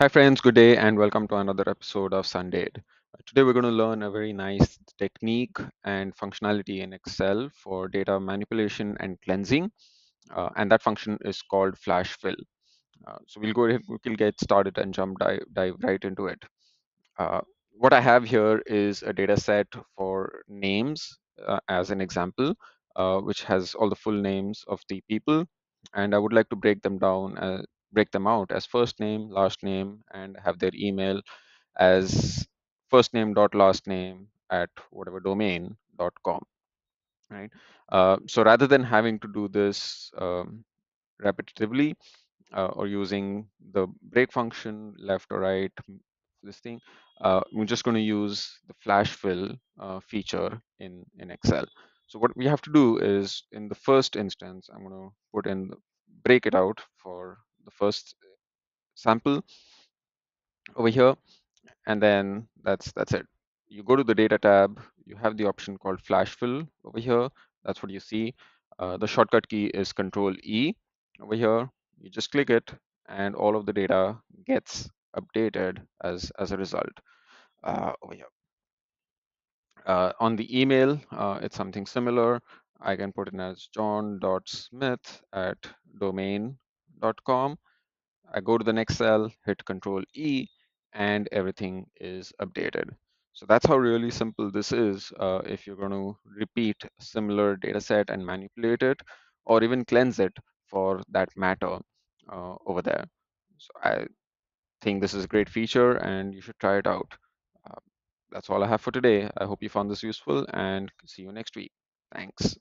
Hi, friends. Good day, and welcome to another episode of Sundayed. Today, we're going to learn a very nice technique and functionality in Excel for data manipulation and cleansing, and that function is called flash fill. So we'll go ahead, we'll get started and dive right into it. Uh, what I have here is a data set for names as an example, which has all the full names of the people. And I would like to break them out as first name, last name, and have their email as first name dot last name at whatever domain.com. Right. So rather than having to do this repetitively, or using the break function left or right, this thing, we're just going to use the flash fill feature in Excel. So what we have to do is, in the first instance, I'm going to break it out for the first sample over here, and then that's it. You go to the data tab, you have the option called flash fill over here. That's what you see. The shortcut key is Control E over here. You just click it, and all of the data gets updated as a result over here. On the email, it's something similar. I can put in as john.smith at domain.com. I go to the next cell, hit Control E, and everything is updated. So that's how really simple this is if you're going to repeat a similar data set and manipulate it, or even cleanse it for that matter over there. So I think this is a great feature and you should try it out. Uh, that's all I have for today. I hope you found this useful and see you next week. Thanks.